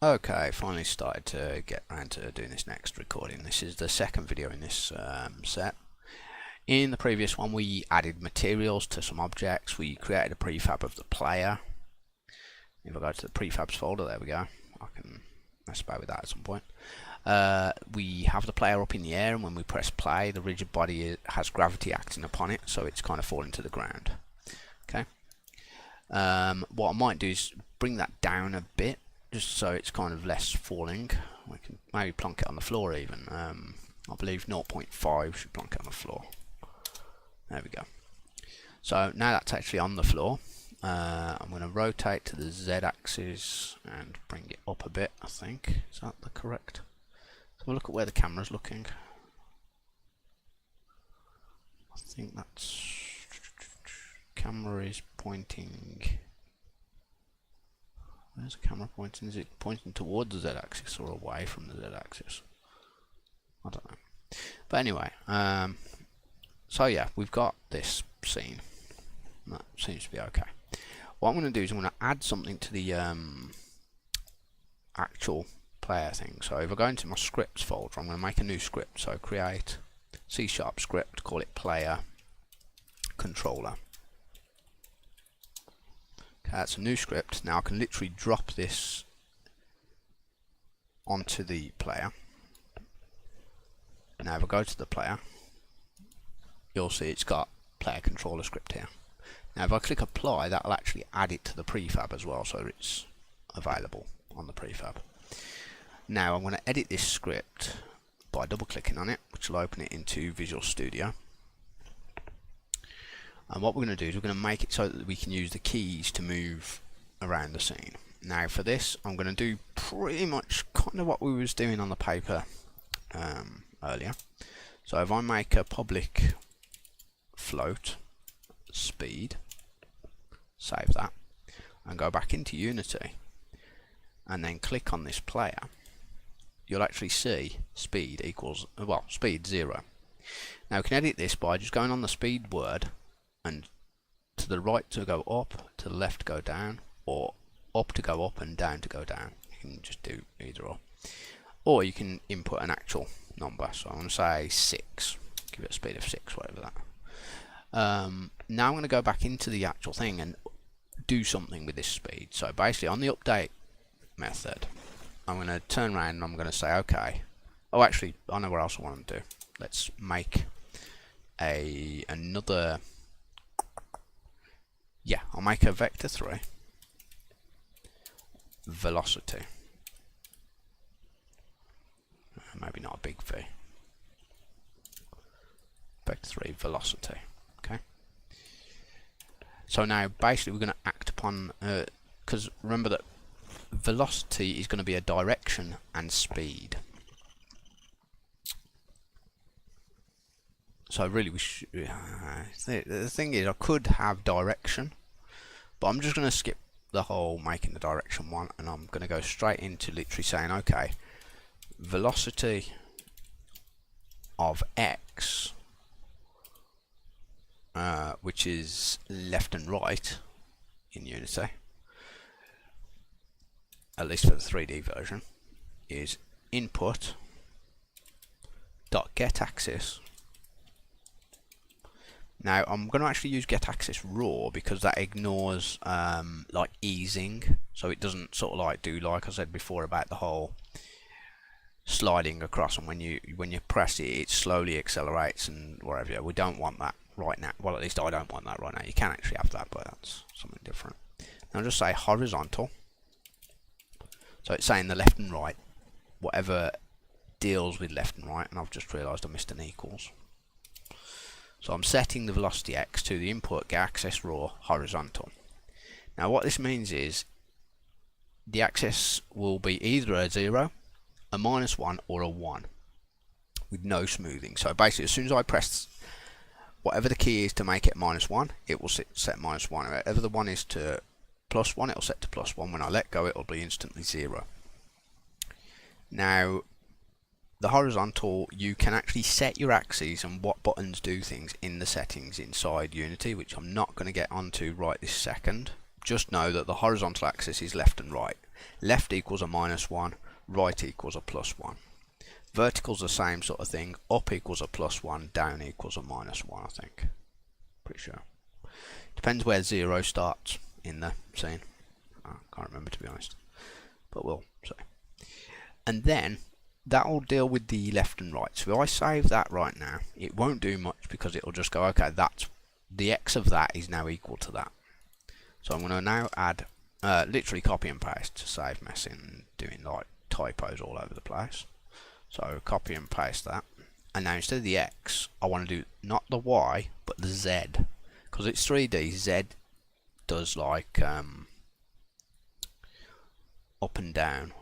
Okay, finally started to get around to doing this next recording. This is the second video in this set. In the previous one we added materials to some objects. We created a prefab of the player. If I go to the prefabs folder, there we go. I can mess about with that at some point. We have the player up in the air, and when we press play the rigid body has gravity acting upon it, so it's kind of falling to the ground. Okay. What I might do is bring that down a bit, just so it's kind of less falling. We can maybe plonk it on the floor even. I believe 0.5 should plonk it on the floor. There we go. So now that's actually on the floor. I'm going to rotate to the Z-axis and bring it up a bit, I think. Is that the correct? So we'll look at where the camera's looking. I think that's... camera is pointing... Where's the camera pointing? Is it pointing towards the Z-axis or away from the Z-axis? I don't know. But anyway, so yeah, we've got this scene. That seems to be okay. What I'm going to do is I'm going to add something to the actual player thing. So if I go into my scripts folder, I'm going to make a new script. So create C# script, call it player controller. Okay, that's a new script. Now I can literally drop this onto the player. Now if I go to the player, you'll see it's got player controller script here. Now if I click apply, that will actually add it to the prefab as well, so it's available on the prefab. Now I'm going to edit this script by double clicking on it, which will open it into Visual Studio. And what we're going to do is we're going to make it so that we can use the keys to move around the scene. Now for this I'm going to do pretty much kind of what we was doing on the paper earlier. So if I make a public float speed, save that, and go back into Unity and then click on this player, you'll actually see speed equals, well, speed 0. Now we can edit this by just going on the speed word and to the right to go up, to the left to go down, or up to go up and down to go down. You can just do either or you can input an actual number. So I'm going to say 6, give it a speed of 6, whatever that. Now I'm going to go back into the actual thing and do something with this speed. So basically on the update method, I'm going to turn around and I'm going to say okay. Oh, actually I know what else I want to do. Let's make another. Yeah, I'll make a vector 3 velocity. Maybe not a big V. Vector 3 velocity. Okay. So now basically we're going to act upon, because remember that velocity is going to be a direction and speed. So really we should, the thing is I could have direction, but I'm just going to skip the whole making the direction one, and I'm going to go straight into literally saying okay, velocity of x, which is left and right in Unity, at least for the 3D version, is input dot get axis. Now I'm going to actually use get axis raw because that ignores like easing, so it doesn't sort of like do like I said before about the whole sliding across, and when you press it, it slowly accelerates and whatever. We don't want that right now. Well, at least I don't want that right now. You can actually have that, but that's something different. Now I'll just say horizontal. So it's saying the left and right, whatever deals with left and right, and I've just realised I missed an equals. So I'm setting the velocity x to the input get axis raw horizontal. Now what this means is the axis will be either a 0, a -1, or a 1 with no smoothing. So basically as soon as I press whatever the key is to make it -1, it will set -1. Whatever the 1 is to +1, it will set to +1. When I let go, it will be instantly 0. Now the horizontal, you can actually set your axes and what buttons do things in the settings inside Unity, which I'm not going to get onto right this second. Just know that the horizontal axis is left and right. Left equals a -1, right equals a +1. Vertical's the same sort of thing. Up equals a +1, down equals a -1, I think. Pretty sure. Depends where 0 starts in the scene. I can't remember, to be honest. But we'll see. And then that'll deal with the left and right. So if I save that right now, it won't do much because it'll just go, okay, that's the x of that is now equal to that. So I'm going to now add, literally copy and paste to save messing, doing like typos all over the place. So copy and paste that. And now instead of the x, I want to do not the y, but the z. Because it's 3D, z does like up and down.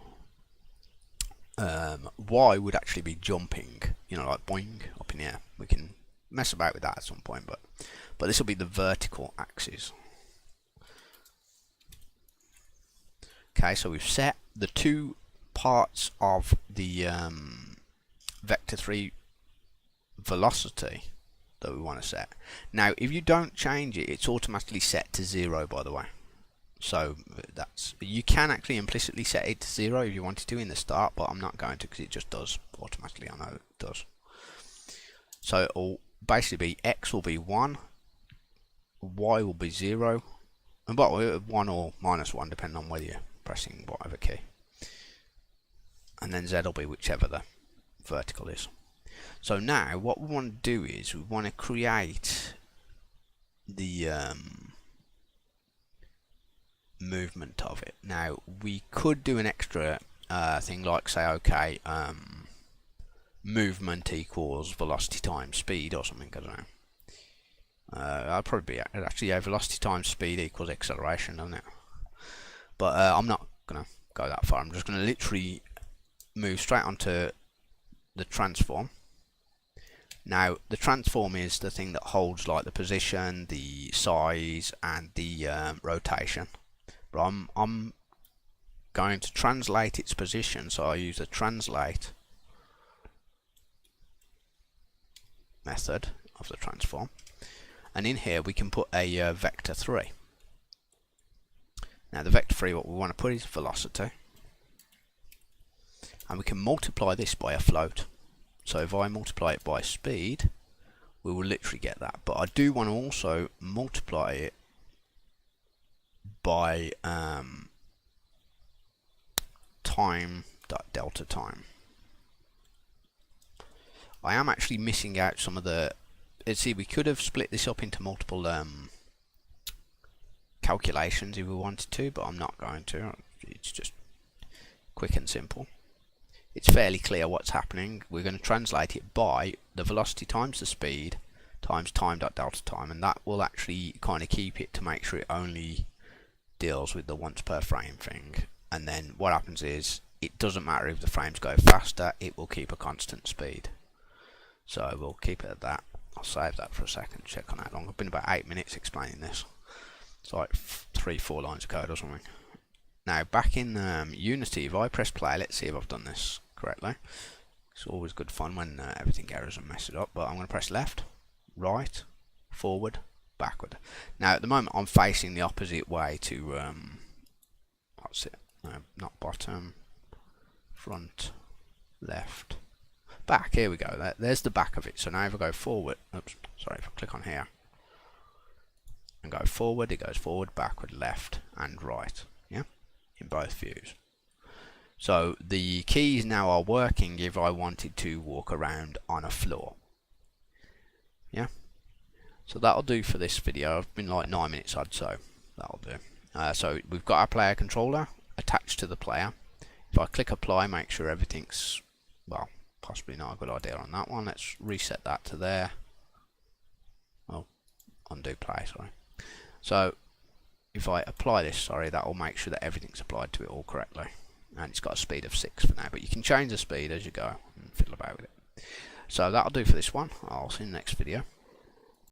Y would actually be jumping, you know, like boing, up in the air. We can mess about with that at some point, but this will be the vertical axis. Okay, so we've set the two parts of the vector 3 velocity that we want to set. Now, if you don't change it, it's automatically set to 0, by the way. So you can actually implicitly set it to 0 if you wanted to in the start, but I'm not going to because it just does automatically. I know it does. So it'll basically be x will be 1, y will be 0, and but 1 or -1 depending on whether you're pressing whatever key. And then z will be whichever the vertical is. So now what we want to do is we want to create the movement of it. Now we could do an extra thing like say, okay, movement equals velocity times speed or something. I don't know. I'll probably be actually, yeah, velocity times speed equals acceleration, doesn't it? But I'm not gonna go that far. I'm just gonna literally move straight onto the transform. Now the transform is the thing that holds like the position, the size, and the rotation. But I'm going to translate its position, so I use the translate method of the transform, and in here we can put a vector 3. Now the vector 3, what we want to put is velocity, and we can multiply this by a float. So if I multiply it by speed, we will literally get that. But I do want to also multiply it by time.delta time. I am actually missing out some of the. Let's see, we could have split this up into multiple calculations if we wanted to, but I'm not going to. It's just quick and simple. It's fairly clear what's happening. We're going to translate it by the velocity times the speed times time.delta time, and that will actually kind of keep it to make sure it only deals with the once per frame thing. And then what happens is it doesn't matter if the frames go faster, it will keep a constant speed. So we'll keep it at that. I'll save that for a second, check on how long. I've been about 8 minutes explaining this. It's like 3-4 lines of code or something. Now back in Unity, if I press play, let's see if I've done this correctly. It's always good fun when everything errors and mess it up. But I'm going to press left, right, forward, backward. Now at the moment I'm facing the opposite way to what's it? No, not bottom, front, left, back. Here we go. There's the back of it. So now if I go forward, oops, sorry, if I click on here and go forward, it goes forward, backward, left, and right. Yeah, in both views. So the keys now are working if I wanted to walk around on a floor. Yeah. So that'll do for this video. I've been like 9 minutes odd, so that'll do. So we've got our player controller attached to the player. If I click apply, make sure everything's, well, possibly not a good idea on that one. Let's reset that to there. Oh, undo play, sorry. So if I apply this, sorry, that will make sure that everything's applied to it all correctly. And it's got a speed of 6 for now, but you can change the speed as you go and fiddle about with it. So that'll do for this one. I'll see you in the next video.